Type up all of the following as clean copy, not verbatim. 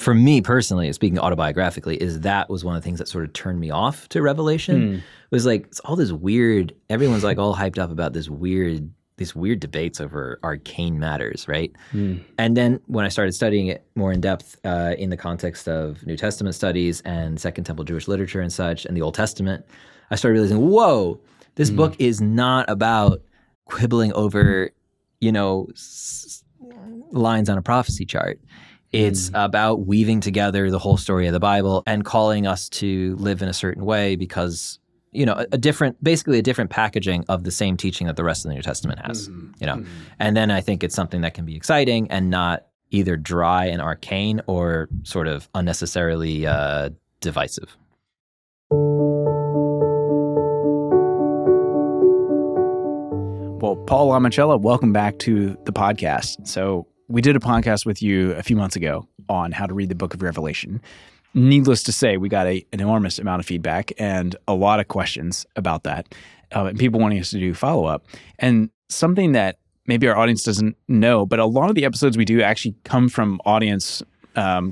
for me personally, speaking autobiographically, is that was one of the things that sort of turned me off to Revelation. It was like, it's all this weird, everyone's like all hyped up about these weird debates over arcane matters, right? And then when I started studying it more in depth in the context of New Testament studies and Second Temple Jewish literature and such, and the Old Testament, I started realizing, whoa, this book is not about quibbling over, lines on a prophecy chart. It's about weaving together the whole story of the Bible and calling us to live in a certain way because, basically a different packaging of the same teaching that the rest of the New Testament has, And then I think it's something that can be exciting and not either dry and arcane or sort of unnecessarily divisive. Well, Paul Lamicela, welcome back to the podcast. So we did a podcast with you a few months ago on how to read the book of Revelation. Needless to say, we got an enormous amount of feedback and a lot of questions about that, and people wanting us to do follow-up. And something that maybe our audience doesn't know, but a lot of the episodes we do actually come from audience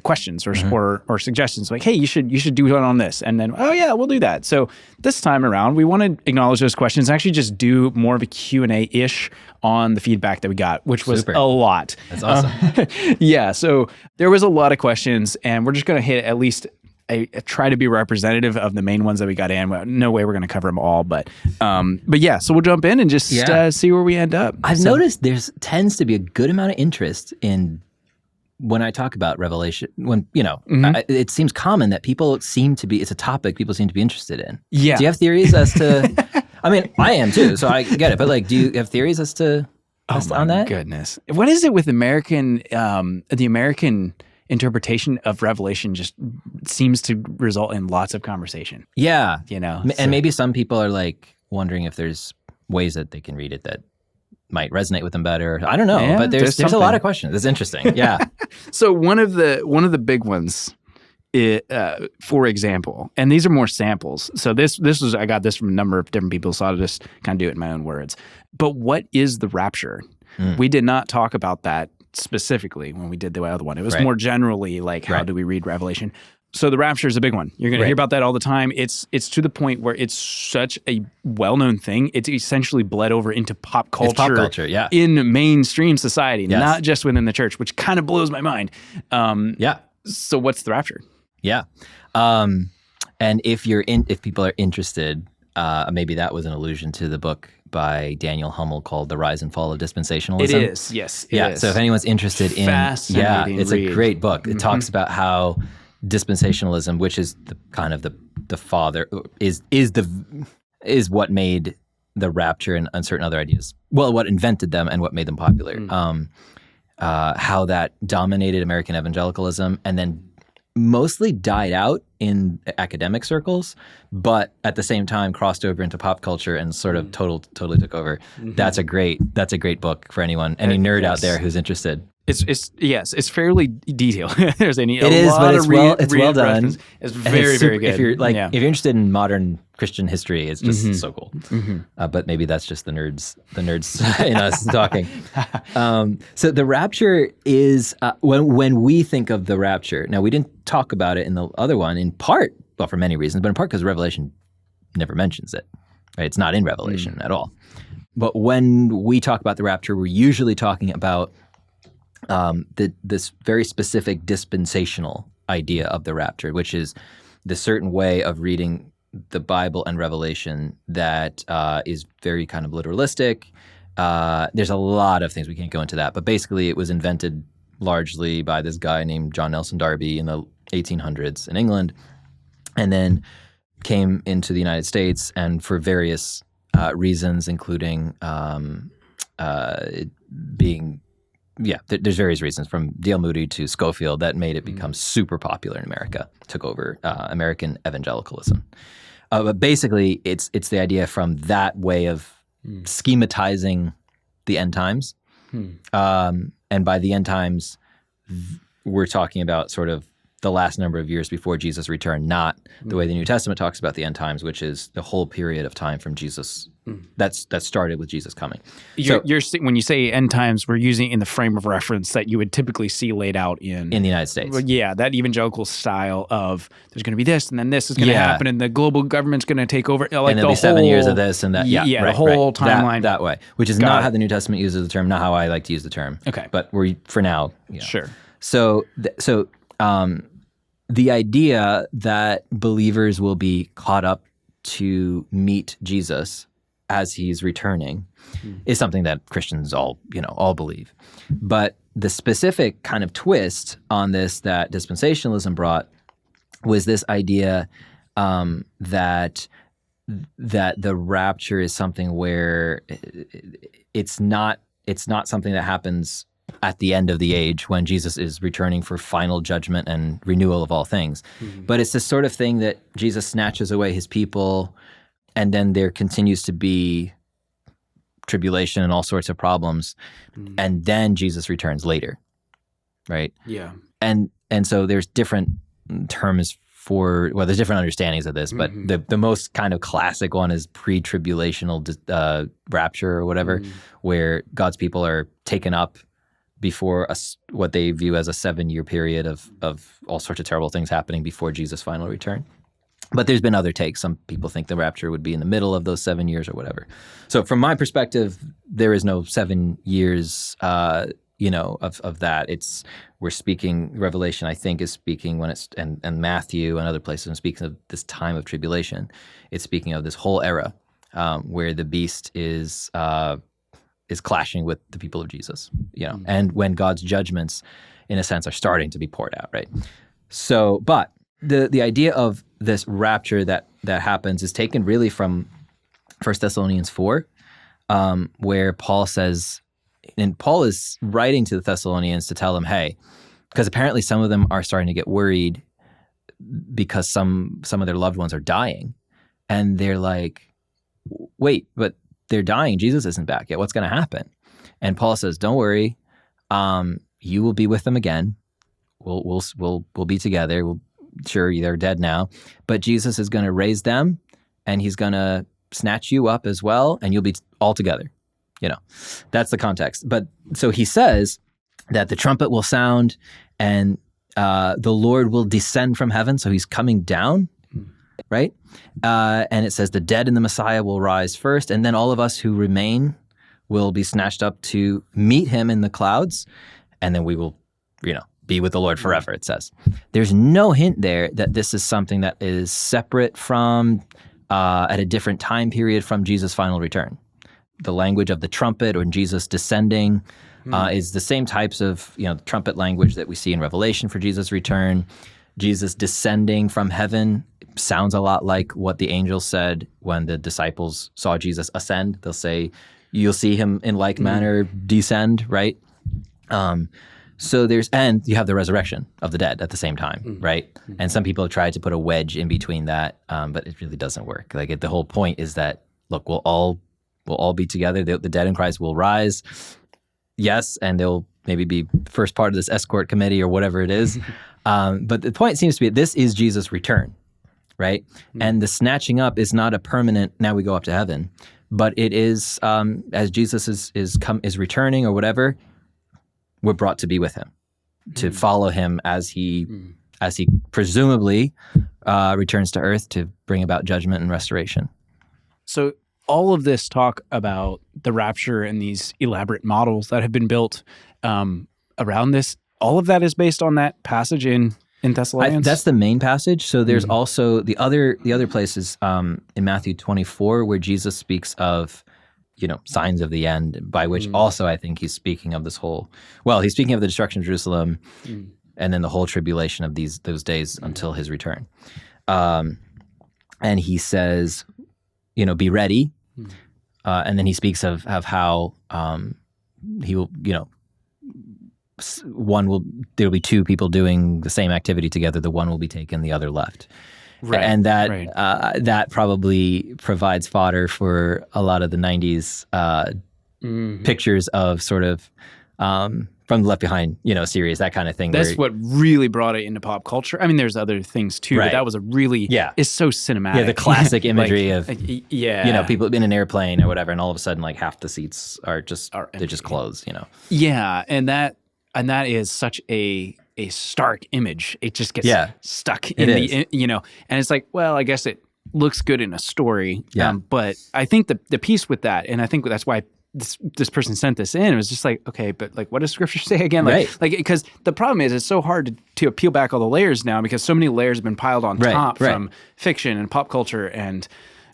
questions or suggestions like, hey, you should do one on this. And then, oh yeah, we'll do that. So this time around, we want to acknowledge those questions, actually just do more of a Q&A-ish on the feedback that we got, which was a lot. That's awesome. Yeah, so there was a lot of questions, and we're just going to hit at least try to be representative of the main ones that we got in. No way we're going to cover them all, but yeah, so we'll jump in and just see where we end up. I've noticed tends to be a good amount of interest in when I talk about Revelation, it seems common that it's a topic people seem to be interested in. Yeah. Do you have theories as to, I mean, I am too, so I get it, but like, do you have theories as to on that? Goodness. What is it with the American interpretation of Revelation just seems to result in lots of conversation. Yeah. And maybe some people are like wondering if there's ways that they can read it that might resonate with them better. I don't know, but there's a lot of questions. It's interesting. Yeah. So one of the big ones, for example, and these are more samples. So I got this from a number of different people, so I'll just kind of do it in my own words. But what is the rapture? We did not talk about that specifically when we did the other one. It was more generally like, how do we read Revelation? So the rapture is a big one. You're going to hear about that all the time. It's to the point where it's such a well-known thing. It's essentially bled over into pop culture, in mainstream society, not just within the church, which kind of blows my mind. So what's the rapture? Yeah. And if people are interested, maybe that was an allusion to the book by Daniel Hummel called The Rise and Fall of Dispensationalism. It is, yes. It is. So if anyone's interesed in, it's a great book. It talks about how dispensationalism, which is the father, is what made the rapture and certain other ideas. Well, what invented them and what made them popular. How that dominated American evangelicalism and then mostly died out in academic circles, but at the same time crossed over into pop culture and sort of totally took over. That's a great book for any nerd out there who's interested. It's fairly detailed. There's it's well done. It's very good. If you're interested in modern Christian history, it's just so cool. But maybe that's just the nerds in us talking. So the rapture is when we think of the rapture. Now we didn't talk about it in the other one in part, well, for many reasons, but in part because Revelation never mentions it. Right? It's not in Revelation at all. But when we talk about the rapture, we're usually talking about this very specific dispensational idea of the rapture, which is the certain way of reading the Bible and Revelation that is very kind of literalistic. There's a lot of things, we can't go into that, but basically it was invented largely by this guy named John Nelson Darby in the 1800s in England, and then came into the United States, and for various reasons, including there's various reasons, from D.L. Moody to Schofield, that made it become super popular in America, took over American evangelicalism. But basically, it's the idea from that way of schematizing the end times. And by the end times, we're talking about sort of the last number of years before Jesus' return, not the way the New Testament talks about the end times, which is the whole period of time from Jesus that started with Jesus coming. When you say end times, we're using it in the frame of reference that you would typically see laid out in the United States. Well, yeah, that evangelical style of there's going to be this and then this is going to happen and the global government's going to take over. Like and there'll be 7 years of this and that. The whole timeline. That way, which is not how the New Testament uses the term, not how I like to use the term. Okay. But for now. Sure. So the idea that believers will be caught up to meet Jesus as he's returning is something that Christians all believe. But the specific kind of twist on this that dispensationalism brought was this idea that the rapture is something where it's not something that happens at the end of the age when Jesus is returning for final judgment and renewal of all things. But it's this sort of thing that Jesus snatches away his people, and then there continues to be tribulation and all sorts of problems, and then Jesus returns later, right? Yeah. And so there's different terms there's different understandings of this, but the most kind of classic one is pre-tribulational rapture or whatever, where God's people are taken up before what they view as a 7-year period of all sorts of terrible things happening before Jesus' final return. But there's been other takes. Some people think the rapture would be in the middle of those 7 years or whatever. So from my perspective, there is no 7 years, of that. We're speaking, Revelation, I think, is speaking when it's, and Matthew and other places, and speaking of this time of tribulation. It's speaking of this whole era where the beast is clashing with the people of Jesus, and when God's judgments, in a sense, are starting to be poured out, right? So, but the idea of this rapture that happens is taken really from 1 Thessalonians 4, where Paul says, and Paul is writing to the Thessalonians to tell them, hey, because apparently some of them are starting to get worried because some of their loved ones are dying, and they're like, wait, but they're dying. Jesus isn't back yet. What's going to happen? And Paul says, don't worry. You will be with them again. We'll be together. Sure, they're dead now, but Jesus is going to raise them, and he's going to snatch you up as well, and you'll be all together. That's the context. But so he says that the trumpet will sound, and the Lord will descend from heaven. So he's coming down, right? And it says the dead in the Messiah will rise first, and then all of us who remain will be snatched up to meet him in the clouds, and then we will, be with the Lord forever, it says. There's no hint there that this is something that is separate from, at a different time period from Jesus' final return. The language of the trumpet or Jesus descending is the same types of, trumpet language that we see in Revelation for Jesus' return. Jesus descending from heaven sounds a lot like what the angels said when the disciples saw Jesus ascend. They'll say, you'll see him in like manner descend, right? And you have the resurrection of the dead at the same time, right? And some people have tried to put a wedge in between that, but it really doesn't work. Like the whole point is that, look, we'll all be together. The dead in Christ will rise, yes, and they'll maybe be first part of this escort committee or whatever it is. But the point seems to be this is Jesus' return, right? And the snatching up is not a permanent, now we go up to heaven, but it is as Jesus is returning or whatever, we're brought to be with him, to follow him as he presumably returns to earth to bring about judgment and restoration. So all of this talk about the rapture and these elaborate models that have been built around this, all of that is based on that passage in Thessalonians? That's the main passage. So there's also the other places in Matthew 24 where Jesus speaks of signs of the end, by which also I think he's speaking of he's speaking of the destruction of Jerusalem and then the whole tribulation of those days until his return. And he says, be ready. And then he speaks of how he will, there'll be two people doing the same activity together. The one will be taken, the other left. Right, and that probably provides fodder for a lot of the 90s pictures of sort of from the Left Behind, series, that kind of thing. That's what really brought it into pop culture. I mean, there's other things too, Right. but that was a really, it's so cinematic. Yeah, the classic imagery of, yeah. People in an airplane or whatever, and all of a sudden, like half the seats are they're just closed, Yeah, and that is such a stark image. It just gets stuck in and it's like, well, I guess it looks good in a story. Yeah. But I think the piece with that, and I think that's why this person sent this in, it was just like, okay, but like, what does Scripture say again? Like, Right. like, because the problem is it's so hard to peel back all the layers now because so many layers have been piled on top from fiction and pop culture and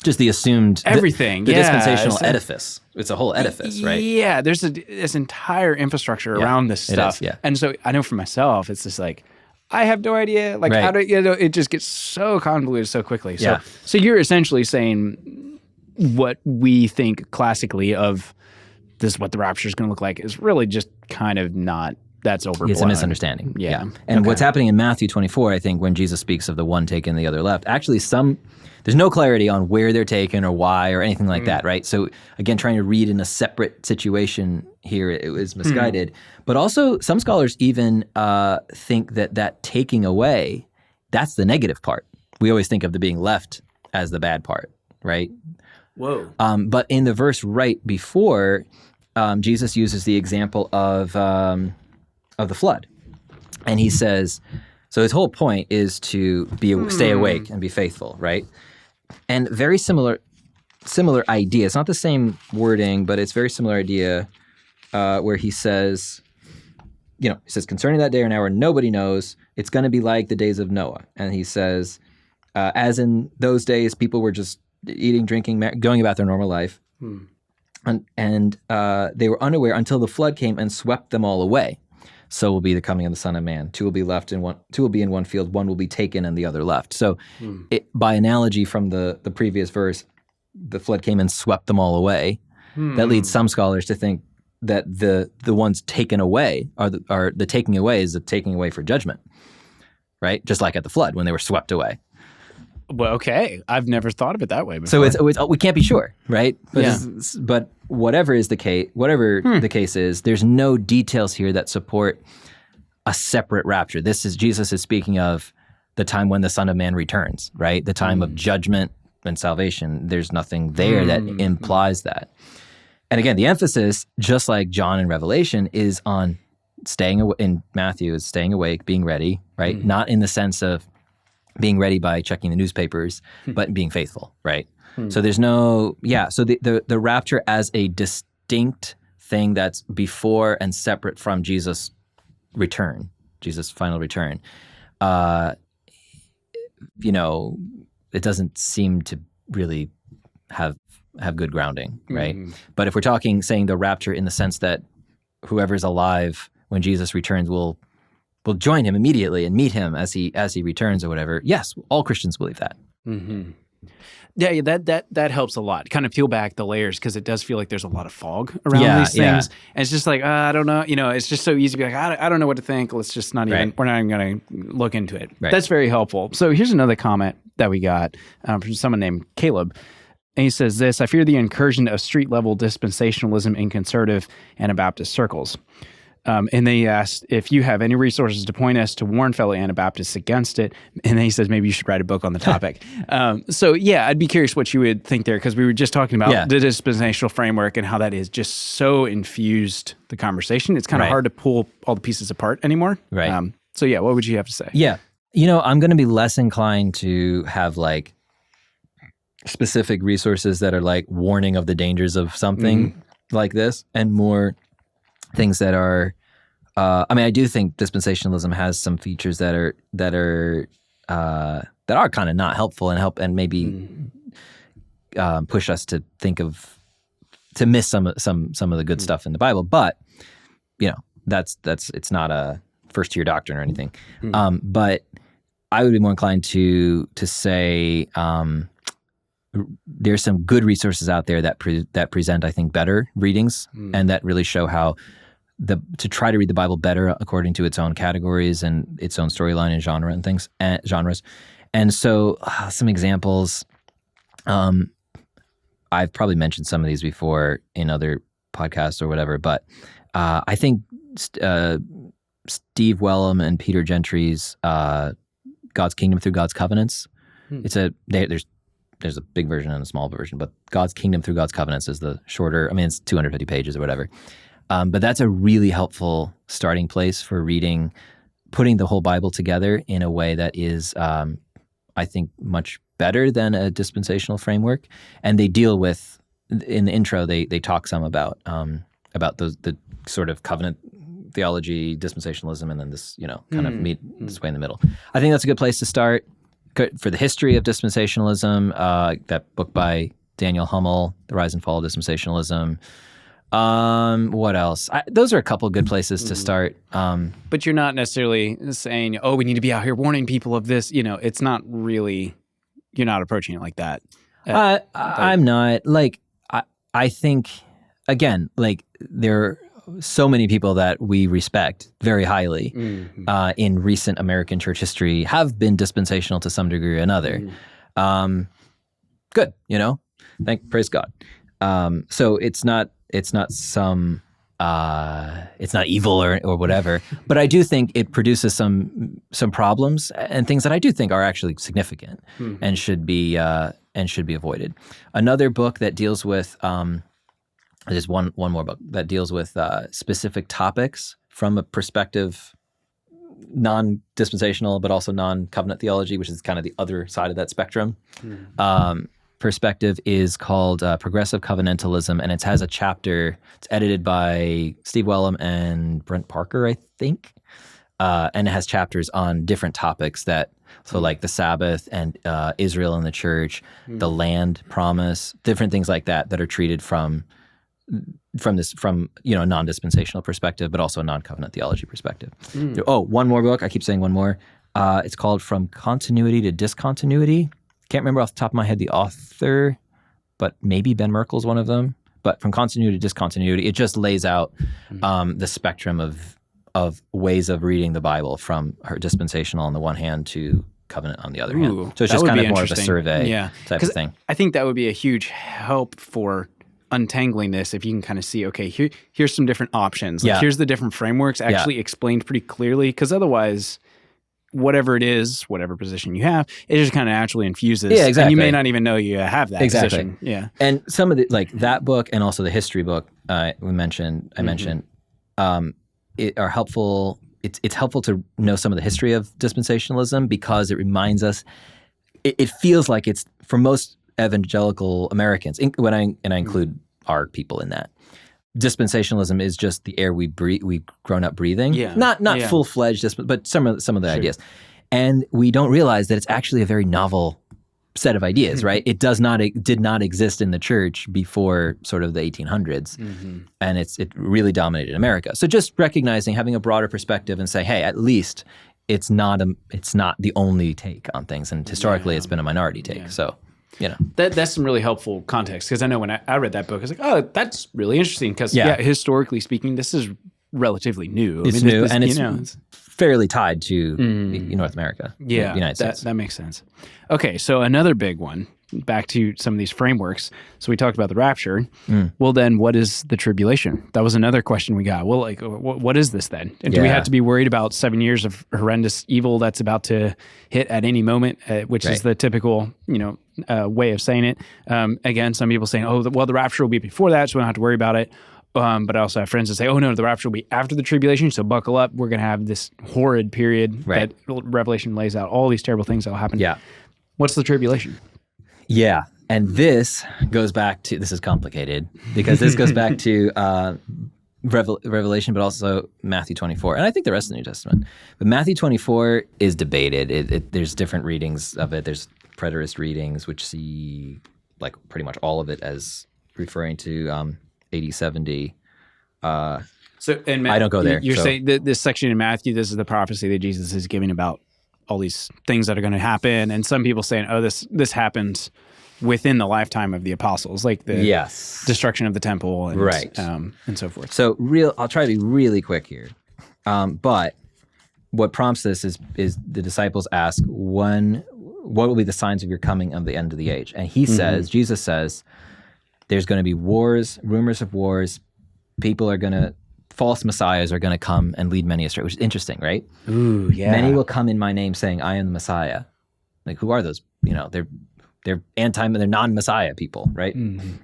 just the assumed everything. The dispensational edifice. It's a whole edifice, right? Yeah, there's this entire infrastructure around this stuff. It is, And so I know for myself, it's just like, I have no idea. Like, how do it just gets so convoluted so quickly. So, so you're essentially saying what we think classically of this is what the rapture is going to look like is really just kind of not, that's overblown. It's a misunderstanding. Yeah. And what's happening in Matthew 24, I think, when Jesus speaks of the one taken and the other left, actually there's no clarity on where they're taken or why or anything like that, right? So again, trying to read in a separate situation here, it was misguided. But also some scholars even think that taking away, that's the negative part. We always think of the being left as the bad part, right? Whoa. But in the verse right before, Jesus uses the example of the flood. And he says, so his whole point is to stay awake and be faithful, right? And very similar idea. It's not the same wording, but it's very similar idea where he says, concerning that day or hour, nobody knows. It's going to be like the days of Noah. And he says, as in those days, people were just eating, drinking, going about their normal life. And they were unaware until the flood came and swept them all away. So will be the coming of the Son of Man. Two will be in one field, one will be taken and the other left. So by analogy from the previous verse, the flood came and swept them all away. That leads some scholars to think that the ones taken away are the taking away is the taking away for judgment, right? Just like at the flood when they were swept away. Well, okay. I've never thought of it that way before. So it's we can't be sure, right? But whatever is the case, the case is, there's no details here that support a separate rapture. Jesus is speaking of the time when the Son of Man returns, right? The time of judgment and salvation. There's nothing there that implies that. And again, the emphasis, just like John in Revelation, is on in Matthew, is staying awake, being ready, right? Not in the sense of being ready by checking the newspapers, but being faithful, right? So there's so the rapture as a distinct thing that's before and separate from Jesus' return, Jesus' final return, it doesn't seem to really have good grounding, right? But if we're saying the rapture in the sense that whoever's alive when Jesus returns will join him immediately and meet him as he returns or whatever. Yes, all Christians believe that. Yeah, that helps a lot. Kind of peel back the layers because it does feel like there's a lot of fog around these things. And it's just like, I don't know. It's just so easy to be like, I don't know what to think. Let's just we're not even going to look into it. Right. That's very helpful. So here's another comment that we got from someone named Caleb. And he says this: I fear the incursion of street-level dispensationalism in conservative Anabaptist circles. And they asked if you have any resources to point us to warn fellow Anabaptists against it. And then he says maybe you should write a book on the topic. So yeah, I'd be curious what you would think there because we were just talking about the dispensational framework and how that is just so infused the conversation. It's kind of hard to pull all the pieces apart anymore. Right. So yeah, what would you have to say? Yeah. I'm going to be less inclined to have like specific resources that are like warning of the dangers of something like this and more things that are I do think dispensationalism has some features that are kind of not helpful and help and maybe push us to miss some of the good stuff in the Bible. But that's it's not a first tier doctrine or anything. But I would be more inclined to say there's some good resources out there that present, I think, better readings and that really show how to try to read the Bible better according to its own categories and its own storyline and genre and things and genres. And so some examples, I've probably mentioned some of these before in other podcasts or whatever, but I think Steve Wellum and Peter Gentry's God's Kingdom Through God's Covenants. It's there's a big version and a small version, but God's Kingdom Through God's Covenants is the shorter. I mean, it's 250 pages or whatever. But that's a really helpful starting place for reading, putting the whole Bible together in a way that is, I think, much better than a dispensational framework. And they deal with, in the intro, they talk some about the sort of covenant theology, dispensationalism, and then this, kind of meet this way in the middle. I think that's a good place to start. For the history of dispensationalism, that book by Daniel Hummel, The Rise and Fall of Dispensationalism. What else? Those are a couple of good places to start. But you're not necessarily saying, oh, we need to be out here warning people of this. It's not really, you're not approaching it like that. I'm not. I think, again, there are so many people that we respect very highly in recent American church history have been dispensational to some degree or another. Good, praise God. So it's not some it's not evil or whatever, but I do think it produces some problems and things that I do think are actually significant and should be avoided. Another book that deals with there's one more book that deals with specific topics from a perspective, non-dispensational, but also non-covenant theology, which is kind of the other side of that spectrum. Perspective is called Progressive Covenantalism, and it has a chapter. It's edited by Steve Wellum and Brent Parker, I think, and it has chapters on different topics like the Sabbath and Israel and the church, the land promise, different things like that are treated from a non-dispensational perspective, but also a non-covenant theology perspective. Oh, one more book. I keep saying one more. It's called From Continuity to Discontinuity. Can't remember off the top of my head the author, but maybe Ben Merkel's one of them. But From Continuity to Discontinuity, it just lays out the spectrum of ways of reading the Bible, from her dispensational on the one hand to covenant on the other hand. So it's just kind of more of a survey type of thing. I think that would be a huge help for untangling this if you can kind of see, okay, here's some different options. Here's the different frameworks actually explained pretty clearly, because otherwise, whatever it is, whatever position you have, it just kind of naturally infuses. Yeah, exactly. And you may not even know you have that position. Yeah. And some of the, that book and also the history book I mentioned, are helpful. It's helpful to know some of the history of dispensationalism, because it reminds us, it feels like it's, for most evangelical Americans, and I include our people in that, dispensationalism is just the air we've grown up breathing. Not full-fledged, but some of the ideas. And we don't realize that it's actually a very novel set of ideas, right? It did not exist in the church before sort of the 1800s, and it really dominated America. So just recognizing, having a broader perspective, and say, hey, at least it's not the only take on things, and historically it's been a minority take. So. That's some really helpful context, because I know when I read that book, I was like, oh, that's really interesting, because historically speaking, this is relatively new. It's new, and it's fairly tied to North America, the United States. That makes sense. Okay, so another big one, back to some of these frameworks. So we talked about the rapture. Well, then what is the tribulation? That was another question we got. Well, what is this then? And do we have to be worried about 7 years of horrendous evil that's about to hit at any moment, which is the typical, way of saying it? Again, some people saying, the rapture will be before that, so we don't have to worry about it. But I also have friends that say, oh no, the rapture will be after the tribulation, so buckle up. We're going to have this horrid period that Revelation lays out, all these terrible things that will happen. Yeah. What's the tribulation? Yeah, and this goes back to, this is complicated, because this goes back to Revelation, but also Matthew 24, and I think the rest of the New Testament. But Matthew 24 is debated. There's different readings of it. There's preterist readings, which see pretty much all of it as referring to AD 70. I don't go there. You're saying that this section in Matthew, this is the prophecy that Jesus is giving about all these things that are going to happen, and some people saying, oh, this happened within the lifetime of the apostles, like the destruction of the temple, and, and so forth. So I'll try to be really quick here, but what prompts this is the disciples ask, what will be the signs of your coming of the end of the age? And Jesus says, there's going to be wars, rumors of wars. People are going to false messiahs are going to come and lead many astray, which is interesting, right? Ooh, yeah. Many will come in my name saying, I am the Messiah. Like, who are those? They're they're non-Messiah people, right? Mm-hmm.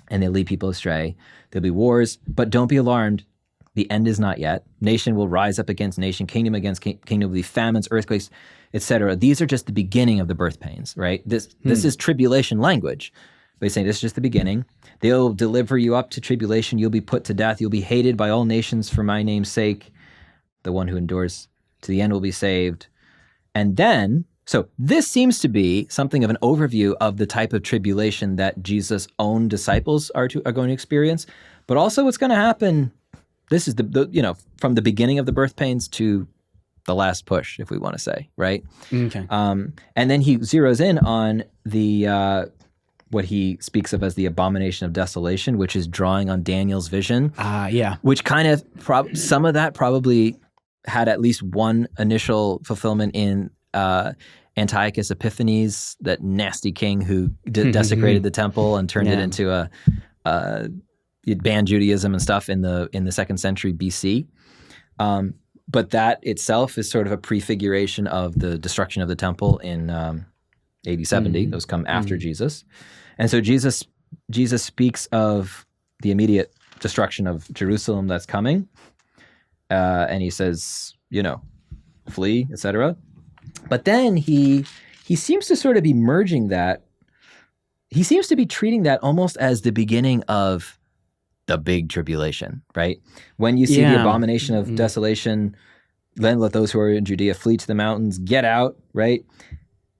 And they lead people astray. There'll be wars, but don't be alarmed. The end is not yet. Nation will rise up against nation, kingdom against kingdom. Will be famines, earthquakes, etc. These are just the beginning of the birth pains, right? This is tribulation language. But he's saying this is just the beginning. They'll deliver you up to tribulation. You'll be put to death. You'll be hated by all nations for my name's sake. The one who endures to the end will be saved. And then, so this seems to be something of an overview of the type of tribulation that Jesus' own disciples are going to experience, but also what's going to happen. This is from the beginning of the birth pains to the last push, if we want to say, right? Okay. And then he zeroes in on the what he speaks of as the abomination of desolation, which is drawing on Daniel's vision. Yeah. Which kind of some of that probably had at least one initial fulfillment in Antiochus Epiphanes, that nasty king who desecrated the temple and turned it into a banned Judaism and stuff in the 2nd century BC. But that itself is sort of a prefiguration of the destruction of the temple in AD 70. Those come after Jesus. And so Jesus speaks of the immediate destruction of Jerusalem that's coming. And he says, flee, etc. But then he seems to sort of be merging that. He seems to be treating that almost as the beginning of the big tribulation, right? When you see the abomination of desolation, then let those who are in Judea flee to the mountains, get out, right?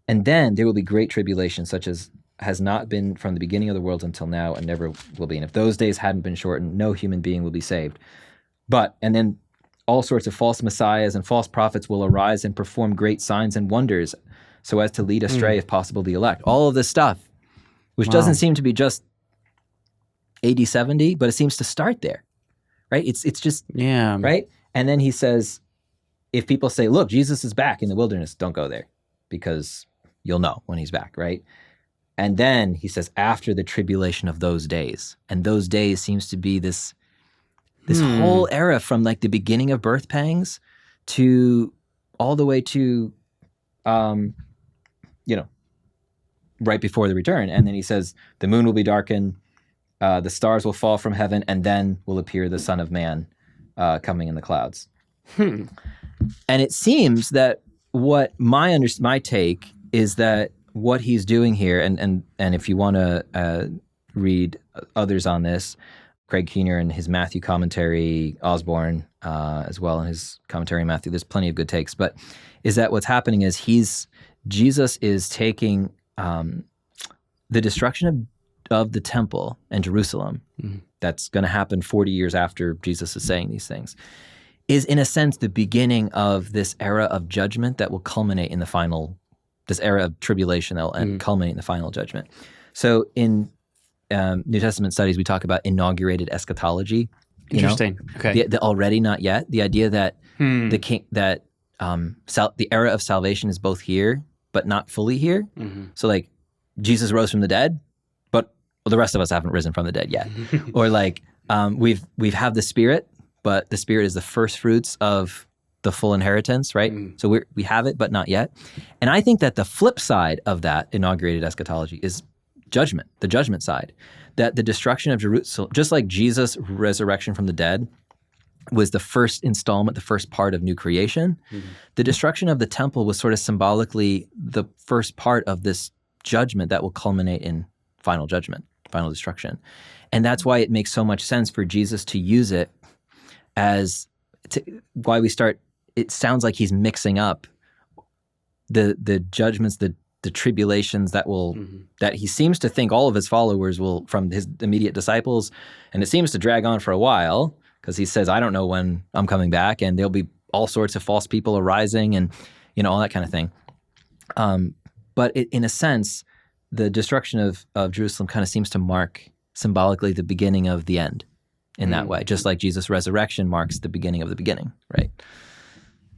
And then there will be great tribulation, such as has not been from the beginning of the world until now and never will be. And if those days hadn't been shortened, no human being will be saved. And then all sorts of false messiahs and false prophets will arise and perform great signs and wonders so as to lead astray, if possible, the elect. All of this stuff, which doesn't seem to be just AD 70, but it seems to start there, right? It's just, right? And then he says, if people say, look, Jesus is back in the wilderness, don't go there because you'll know when he's back, right? And then he says, after the tribulation of those days, and those days seems to be this whole era from like the beginning of birth pangs to all the way to, right before the return. And then he says, the moon will be darkened, the stars will fall from heaven, and then will appear the Son of Man coming in the clouds. And it seems that what my take is that what he's doing here, and if you want to read others on this, Craig Keener in his Matthew commentary, Osborne as well in his commentary on Matthew, there's plenty of good takes, but is that what's happening is Jesus is taking the destruction of the temple and Jerusalem that's going to happen 40 years after Jesus is saying these things, is in a sense the beginning of this era of judgment that will culminate in this era of tribulation that will culminate in the final judgment. So in New Testament studies, we talk about inaugurated eschatology. Interesting. Okay. The already not yet. The idea that the era of salvation is both here but not fully here. So like Jesus rose from the dead, but the rest of us haven't risen from the dead yet. Or like we've had the Spirit, but the Spirit is the first fruits of the full inheritance, right? So we have it, but not yet. And I think that the flip side of that inaugurated eschatology is judgment, the judgment side. That the destruction of Jerusalem, just like Jesus' resurrection from the dead was the first installment, the first part of new creation, the destruction of the temple was sort of symbolically the first part of this judgment that will culminate in final judgment, final destruction. And that's why it makes so much sense for Jesus to use it why we start, it sounds like he's mixing up the judgments, the tribulations that he seems to think all of his followers will, from his immediate disciples, and it seems to drag on for a while because he says, I don't know when I'm coming back, and there'll be all sorts of false people arising and, all that kind of thing. But in a sense, the destruction of Jerusalem kind of seems to mark symbolically the beginning of the end in that way, just like Jesus' resurrection marks the beginning of the beginning, right?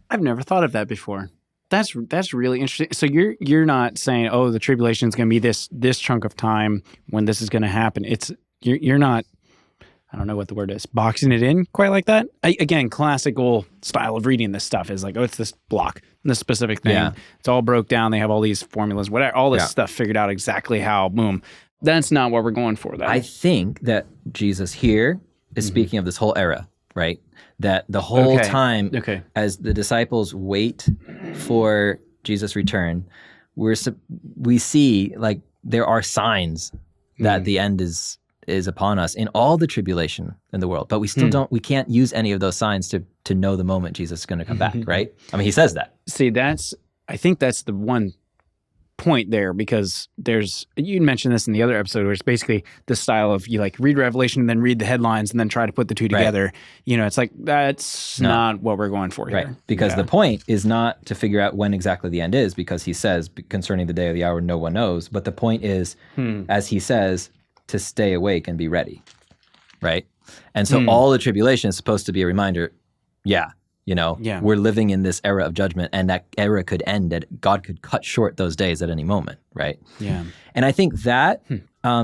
I've never thought of that before. That's really interesting. So you're not saying, oh, the tribulation is going to be this chunk of time when this is going to happen. You're not I don't know what the word is, boxing it in quite like that. Again, classical style of reading this stuff is like, oh, it's this block, this specific thing. Yeah. It's all broke down. They have all these formulas, whatever, all this Yeah. stuff figured out exactly how, boom. That's not what we're going for, though. I think that Jesus here is speaking of this whole era, right? That the whole time, as the disciples wait for Jesus' return, we see like there are signs that the end is upon us in all the tribulation in the world, but we still we can't use any of those signs to know the moment Jesus is going to come back, right? I mean, he says that. See, I think that's the one point there, because you mentioned this in the other episode, where it's basically the style of you like read Revelation and then read the headlines and then try to put the two together. You know, it's like, that's not what we're going for here. Right. Because the point is not to figure out when exactly the end is, because he says concerning the day or the hour, no one knows. But the point is, as he says, to stay awake and be ready. Right. And so all the tribulation is supposed to be a reminder. We're living in this era of judgment, and that era could end, that God could cut short those days at any moment, right? Yeah. And I think that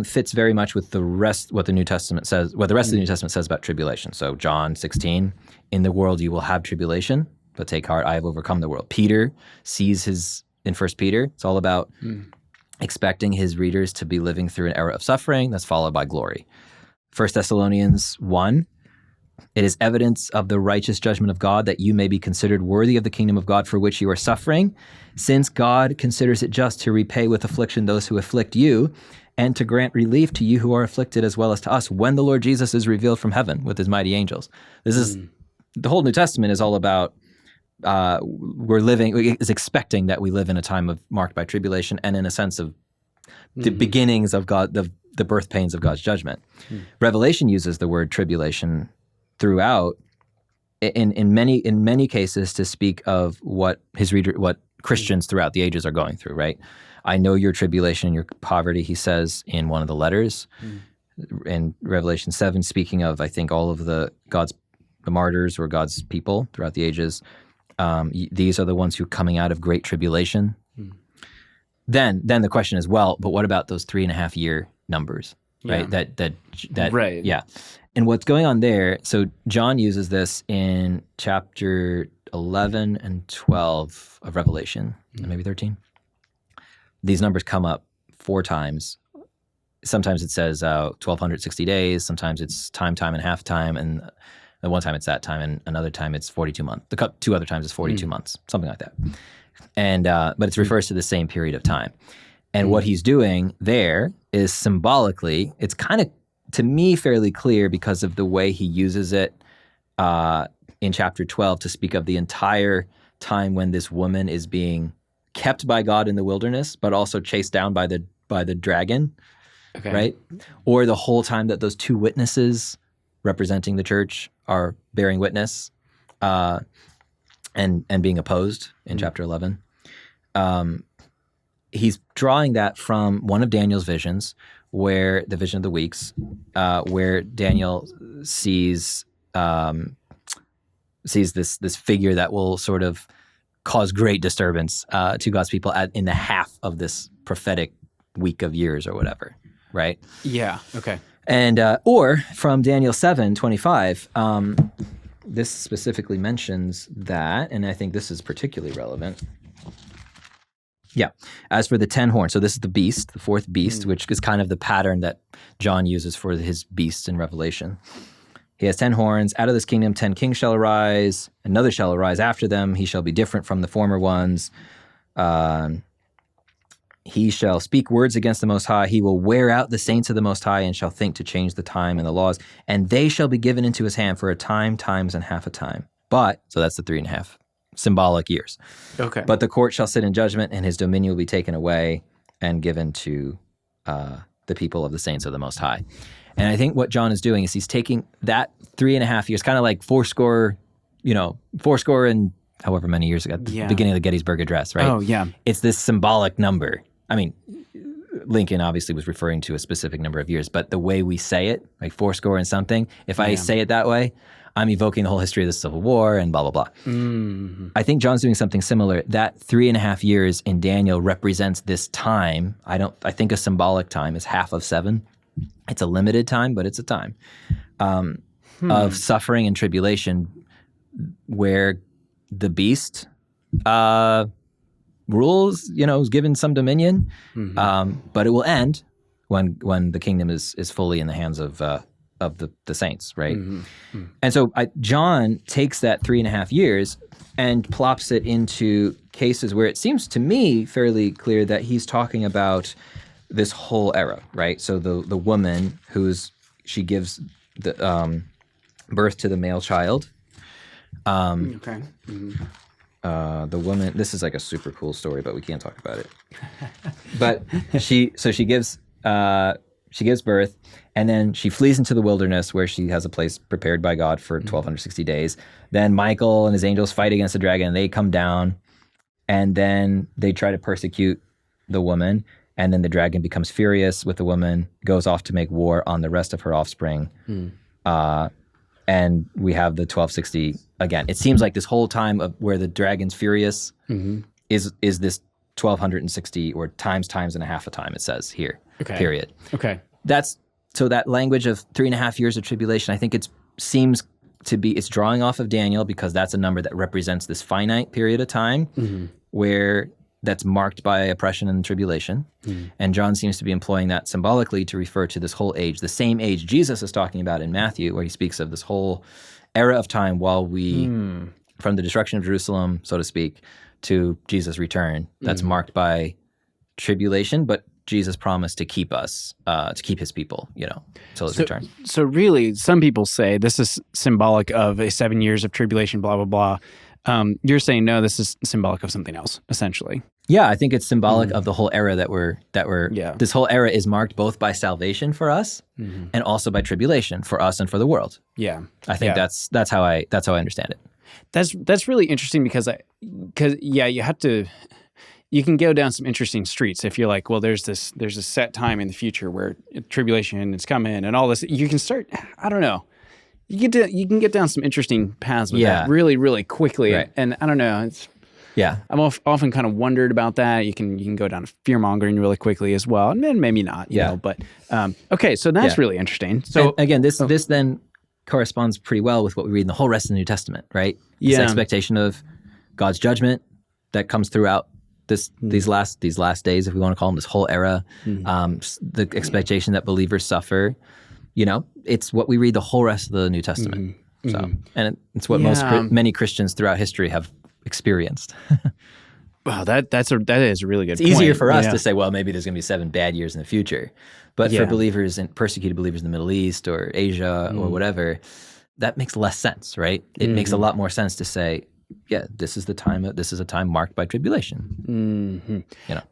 fits very much with what the New Testament says, what the rest of the New Testament says about tribulation. So John 16, in the world you will have tribulation, but take heart, I have overcome the world. Peter sees in 1 Peter, it's all about expecting his readers to be living through an era of suffering that's followed by glory. 1 Thessalonians 1, it is evidence of the righteous judgment of God that you may be considered worthy of the kingdom of God for which you are suffering, since God considers it just to repay with affliction those who afflict you, and to grant relief to you who are afflicted as well as to us when the Lord Jesus is revealed from heaven with his mighty angels. This is the whole New Testament is all about is expecting that we live in a time marked by tribulation, and in a sense of the beginnings of God, the birth pains of God's judgment. Revelation uses the word tribulation throughout, in many cases, to speak of what Christians throughout the ages are going through. Right, I know your tribulation, your poverty. He says in one of the letters in Revelation 7, speaking of, I think, all of the martyrs or God's people throughout the ages. These are the ones who are coming out of great tribulation. Then the question is, well, but what about those 3.5 year numbers? Right, that right, yeah. And what's going on there, so John uses this in chapter 11 and 12 of Revelation, and maybe 13. These numbers come up 4 times. Sometimes it says 1,260 days, sometimes it's time, and half time, and one time it's that time, and another time it's 42 months. The 2 other times it's 42 months, something like that. And but it refers to the same period of time. And what he's doing there is symbolically, it's kind of, to me, fairly clear because of the way he uses it in chapter 12 to speak of the entire time when this woman is being kept by God in the wilderness, but also chased down by the dragon, right? Or the whole time that those 2 witnesses representing the church are bearing witness and being opposed in chapter 11. He's drawing that from one of Daniel's visions, where the vision of the weeks, where Daniel sees this figure that will sort of cause great disturbance to God's people in the half of this prophetic week of years or whatever, right? Yeah. Okay. And or from Daniel 7:25, this specifically mentions that, and I think this is particularly relevant. Yeah. As for the 10 horns, so this is the beast, the 4th beast, which is kind of the pattern that John uses for his beasts in Revelation. He has 10 horns. Out of this kingdom, 10 kings shall arise. Another shall arise after them. He shall be different from the former ones. He shall speak words against the Most High. He will wear out the saints of the Most High and shall think to change the time and the laws. And they shall be given into his hand for a time, times, and half a time. So that's the 3.5 symbolic years. Okay. But the court shall sit in judgment, and his dominion will be taken away and given to the people of the saints of the Most High. And I think what John is doing is he's taking that 3.5 years, kind of like fourscore and however many years ago, at the beginning of the Gettysburg Address, right? Oh, yeah. It's this symbolic number. I mean, Lincoln obviously was referring to a specific number of years, but the way we say it, like 80 and something, if I say it that way, I'm evoking the whole history of the Civil War and blah, blah, blah. Mm-hmm. I think John's doing something similar. That 3.5 years in Daniel represents this time. I think a symbolic time is half of 7. It's a limited time, but it's a time of suffering and tribulation, where the beast rules, is given some dominion, but it will end when the kingdom is fully in the hands of the saints, right? And so John takes that 3.5 years and plops it into cases where it seems to me fairly clear that he's talking about this whole era, right? So the woman she gives the birth to the male child. The woman, this is like a super cool story, but we can't talk about it. But she gives birth, and then she flees into the wilderness where she has a place prepared by God for 1,260 days. Then Michael and his angels fight against the dragon, and they come down, and then they try to persecute the woman, and then the dragon becomes furious with the woman, goes off to make war on the rest of her offspring. And we have the 1260 again. It seems like this whole time of where the dragon's furious is this 1,260 or times and a half a time, it says here, period. Okay. So that language of 3.5 years of tribulation, I think it's drawing off of Daniel, because that's a number that represents this finite period of time where that's marked by oppression and tribulation. And John seems to be employing that symbolically to refer to this whole age, the same age Jesus is talking about in Matthew, where he speaks of this whole era of time while we, from the destruction of Jerusalem, so to speak, to Jesus' return, that's marked by tribulation, but Jesus promised to keep us, to keep his people, till his return. So really, some people say this is symbolic of a 7 years of tribulation, blah, blah, blah. You're saying, no, this is symbolic of something else, essentially. Yeah, I think it's symbolic of the whole era that we're this whole era is marked both by salvation for us and also by tribulation for us and for the world. Yeah. I think that's how I understand it. That's really interesting because you can go down some interesting streets if you're like, well, there's a set time in the future where tribulation is coming and all this. You can start, I don't know. You can get down some interesting paths with that really, really quickly. Right. And I don't know, I'm often kind of wondered about that. You can go down to fear-mongering really quickly as well, and then maybe not, you know. But okay, so that's really interesting. So and again, this then corresponds pretty well with what we read in the whole rest of the New Testament, right? This expectation of God's judgment that comes throughout these last days, if we want to call them, this whole era. The expectation that believers suffer. It's what we read the whole rest of the New Testament. So, and it's what many Christians throughout history have experienced. Wow, that is a really good point. It's easier for us to say, well, maybe there's going to be 7 bad years in the future. But for believers and persecuted believers in the Middle East or Asia or whatever, that makes less sense, right? It makes a lot more sense to say, this is a time marked by tribulation.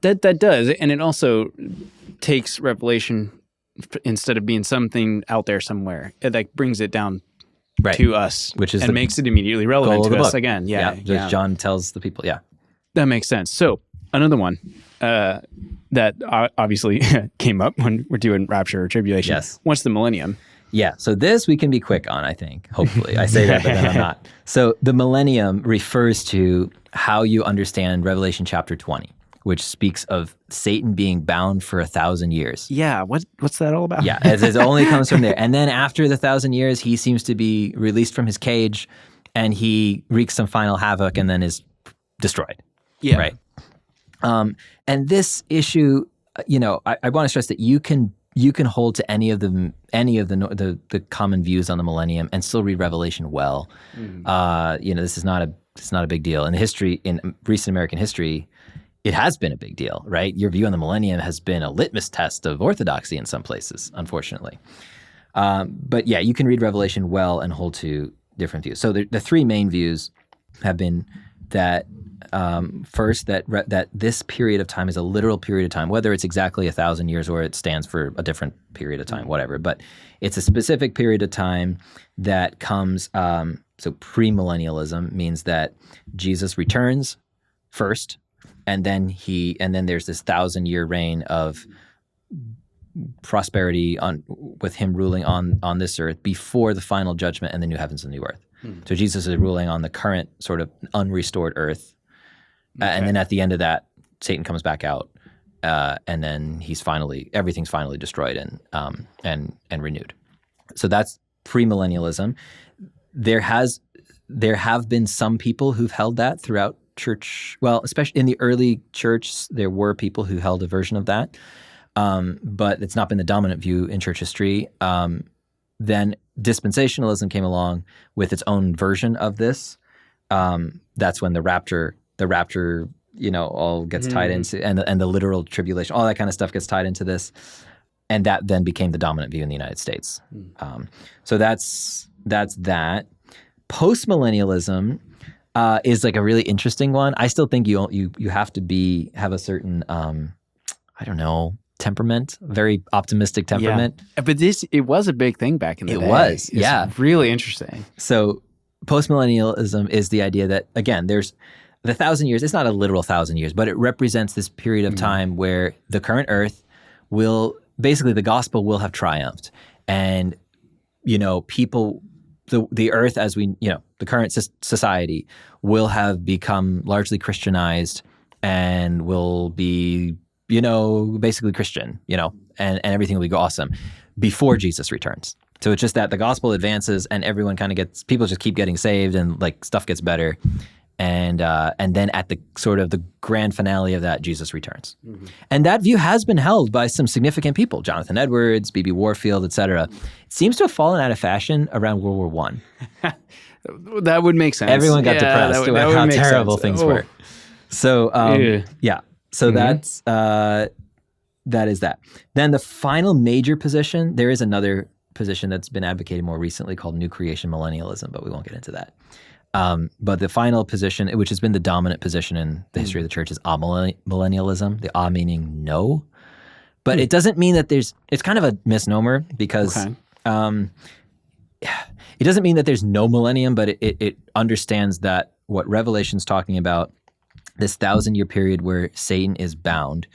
That does, and it also takes Revelation, instead of being something out there somewhere, it like brings it down to us, and makes it immediately relevant to us again. John tells the people. That makes sense. So another one that obviously came up when we're doing Rapture or Tribulation. Yes. What's the Millennium? Yeah, so this we can be quick on, I think, hopefully. I say that, but then I'm not. So the Millennium refers to how you understand Revelation chapter 20, which speaks of Satan being bound for 1,000 years. Yeah, what's that all about? Yeah, as it only comes from there. And then after the 1,000 years, he seems to be released from his cage, and he wreaks some final havoc and then is destroyed. Yeah. Right? And this issue, I want to stress that you can hold to any of the common views on the Millennium and still read Revelation well. This is not a big deal. In recent American history, it has been a big deal, right? Your view on the Millennium has been a litmus test of orthodoxy in some places, unfortunately. But you can read Revelation well and hold to different views. So the 3 main views have been that first, that this period of time is a literal period of time, whether it's exactly 1,000 years or it stands for a different period of time, whatever. But it's a specific period of time that comes. So premillennialism means that Jesus returns first, and then there's this 1,000-year reign of prosperity with him ruling on this earth before the final judgment and the new heavens and new earth. So Jesus is ruling on the current sort of unrestored earth. And then at the end of that, Satan comes back out, and then everything's finally destroyed and renewed. So that's premillennialism. There have been some people who've held that throughout church. Well, especially in the early church, there were people who held a version of that, but it's not been the dominant view in church history. Then dispensationalism came along with its own version of this. That's when the rapture, all gets tied into, and the literal tribulation, all that kind of stuff gets tied into this, and that then became the dominant view in the United States. So that's that. Postmillennialism is like a really interesting one. I still think you have to have a certain temperament, very optimistic temperament. Yeah. But it was a big thing back in the day. It was, yeah. It's really interesting. So postmillennialism is the idea that, again, there's the 1,000 years. It's not a literal 1,000 years, but it represents this period of time where the current earth the gospel will have triumphed. And, people, the earth as we, the current society will have become largely Christianized and will be basically Christian, and everything will be awesome before Jesus returns. So it's just that the gospel advances and everyone people just keep getting saved and like stuff gets better. And then at the sort of the grand finale of that, Jesus returns. And that view has been held by some significant people, Jonathan Edwards, B.B. Warfield, et cetera. It seems to have fallen out of fashion around World War I. That would make sense. Everyone got depressed about how terrible things were. So, So that's that is that. Then the final major position, there is another position that's been advocated more recently called New Creation Millennialism, but we won't get into that. But the final position, which has been the dominant position in the history of the church, is amillennialism. The a meaning no, but it doesn't mean that it's kind of a misnomer because it doesn't mean that there's no millennium, but it understands that what Revelation's talking about, this 1,000-year period where Satan is bound,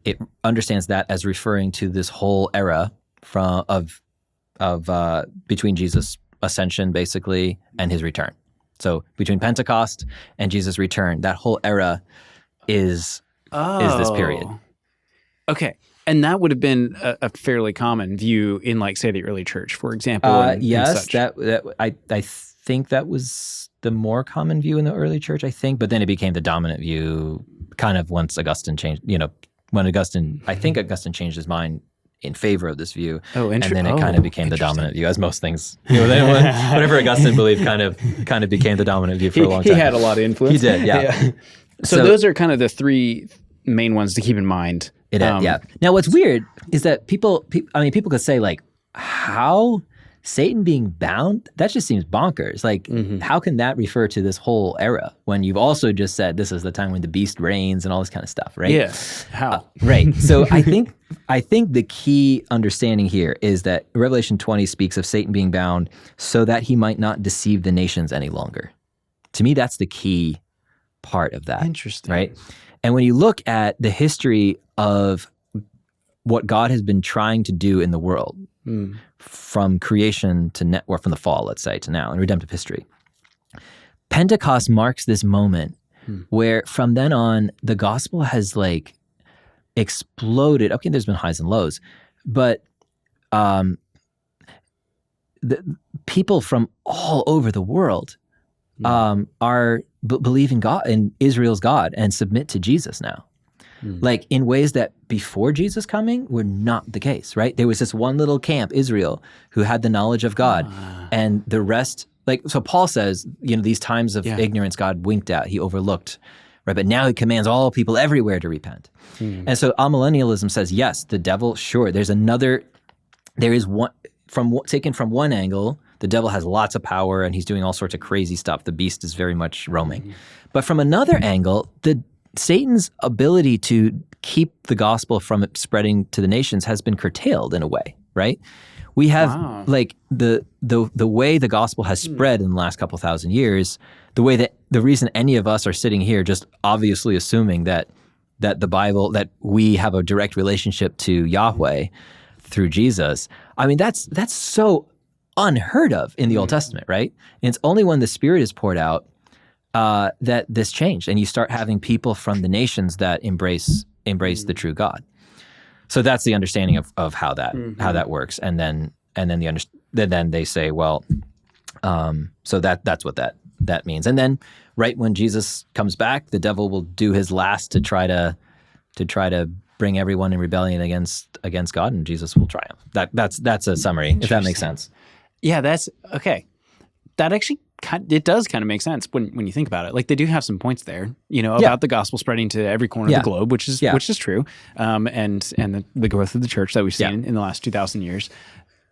it understands that as referring to this whole era between Jesus' ascension, basically, and his return. So between Pentecost and Jesus' return, that whole era is this period. Okay. And that would have been a fairly common view in, like, say, the early church, for example. Yes, I think that was the more common view in the early church, I think. But then it became the dominant view kind of once Augustine changed, I think Augustine changed his mind in favor of this view. And then it kind of became the dominant view, as most things, whatever Augustine believed kind of became the dominant vw for a long time. He had a lot of influence. He did, yeah. So those are kind of the three main ones to keep in mind. Yeah. Now, what's weird is that people could say, like, how Satan being bound, that just seems bonkers. Like, how can that refer to this whole era when you've also just said this is the time when the beast reigns and all this kind of stuff, right? Yeah. How? Right. So I think the key understanding here is that Revelation 20 speaks of Satan being bound so that he might not deceive the nations any longer. To me, that's the key part of that. Interesting. Right? And when you look at the history of what God has been trying to do in the world, from creation to or from the fall, let's say, to now in redemptive history, Pentecost marks this moment where from then on the gospel has like exploded. Okay, there's been highs and lows, but the people from all over the world are believing God and Israel's God and submit to Jesus now. Like in ways that before Jesus coming were not the case, right? There was this one little camp, Israel, who had the knowledge of God, and the rest, so Paul says, these times of ignorance God winked at, he overlooked, right? But now he commands all people everywhere to repent. And so amillennialism says, yes, the devil, sure, there is one, taken from one angle, the devil has lots of power and he's doing all sorts of crazy stuff. The beast is very much roaming. But from another angle, Satan's ability to keep the gospel from it spreading to the nations has been curtailed in a way, right? We have like the way the gospel has spread in the last couple thousand years, the reason any of us are sitting here just obviously assuming that the Bible, that we have a direct relationship to Yahweh through Jesus. I mean, that's so unheard of in the Old Testament, right? And it's only when the Spirit is poured out that this changed, and you start having people from the nations that embrace the true God. So that's the understanding of how that works, and then then they say, well, so that's what that means. And then right when Jesus comes back, the devil will do his last to try to bring everyone in rebellion against God, and Jesus will triumph. That's a summary, if that makes sense. Yeah, that's okay. That actually it does kind of make sense when you think about it. Like they do have some points there, about the gospel spreading to every corner of the globe, which is true, and the growth of the church that we've seen in the last 2,000 years.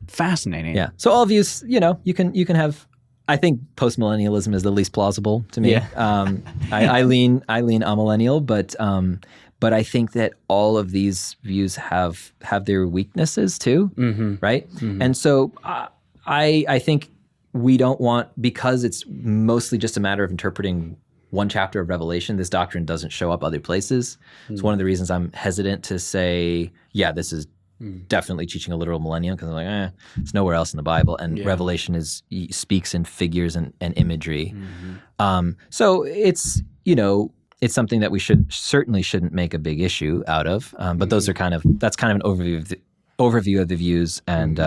Fascinating. Yeah. So all views, you can have. I think postmillennialism is the least plausible to me. Yeah. I lean amillennial, but I think that all of these views have their weaknesses too, right? Mm-hmm. And so I think we don't want, because it's mostly just a matter of interpreting one chapter of Revelation, this doctrine doesn't show up other places. It's one of the reasons I'm hesitant to say, this is definitely teaching a literal millennium, because I'm like, it's nowhere else in the Bible. And Revelation speaks in figures and imagery. Mm-hmm. So it's, it's something that we certainly shouldn't make a big issue out of. But those are that's kind of an overview of the views, and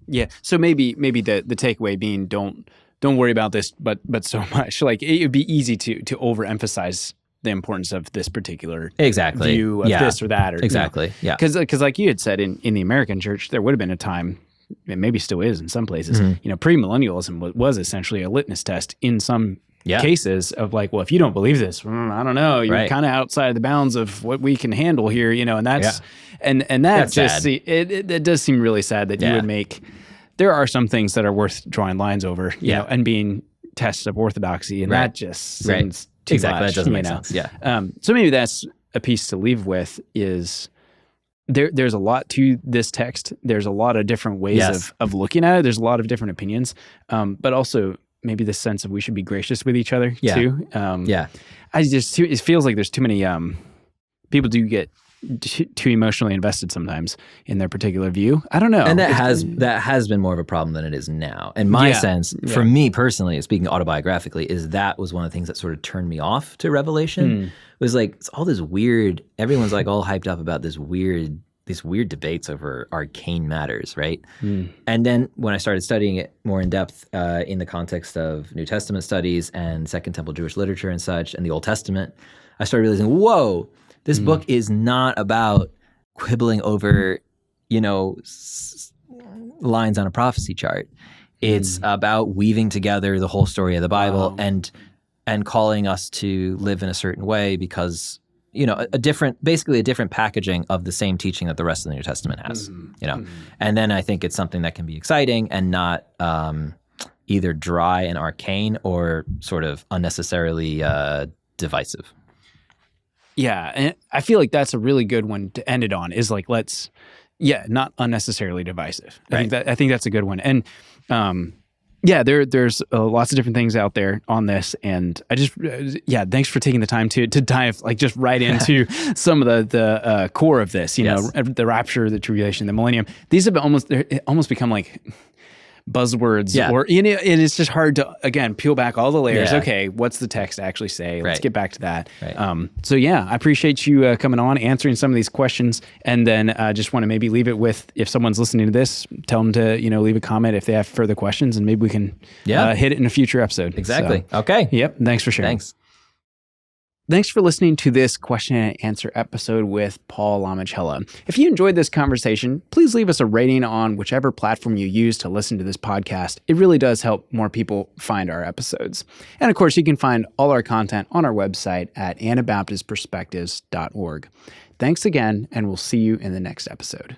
Yeah. So maybe the takeaway being don't worry about this, but so much. Like it would be easy to overemphasize the importance of this particular view of this or that, or exactly. Because like you had said, in the American church, there would have been a time, and maybe still is in some places, premillennialism was essentially a litmus test in some cases of like, well, if you don't believe this, I don't know, you're kind of outside the bounds of what we can handle here, and that's and that's just it does seem really sad that you would make. There are some things that are worth drawing lines over, and being tests of orthodoxy, and that just seems too much. That doesn't make sense. Yeah. So maybe that's a piece to leave with is. There's a lot to this text. There's a lot of different ways of looking at it. There's a lot of different opinions, but also maybe this sense of we should be gracious with each other too. It feels like there's too many people do get too emotionally invested sometimes in their particular view. I don't know. And that has been more of a problem than it is now. And my sense, for me personally, speaking autobiographically, is that was one of the things that sort of turned me off to Revelation. It was like, it's all this weird, everyone's like all hyped up about these weird debates over arcane matters, right? And then when I started studying it more in depth in the context of New Testament studies and Second Temple Jewish literature and such, and the Old Testament, I started realizing, whoa, this book is not about quibbling over, lines on a prophecy chart. It's about weaving together the whole story of the Bible and calling us to live in a certain way because, basically a different packaging of the same teaching that the rest of the New Testament has, And then I think it's something that can be exciting and not either dry and arcane or sort of unnecessarily divisive. Yeah, and I feel like that's a really good one to end it on. Is like not unnecessarily divisive. Right. I think that's a good one. And there's lots of different things out there on this. And I just thanks for taking the time to dive just right into some of the core of this. The rapture, the tribulation, the millennium. These have almost become like buzzwords, or and it's just hard to again peel back all the layers. Okay, what's the text actually say? Let's get back to that. So I appreciate you coming on, answering some of these questions, and then just want to maybe leave it with, if someone's listening to this, tell them to leave a comment if they have further questions, and maybe we can hit it in a future episode. Exactly. So, okay. Yep. Thanks for sharing. Thanks for listening to this question and answer episode with Paul Lamicela. If you enjoyed this conversation, please leave us a rating on whichever platform you use to listen to this podcast. It really does help more people find our episodes. And of course, you can find all our content on our website at anabaptistperspectives.org. Thanks again, and we'll see you in the next episode.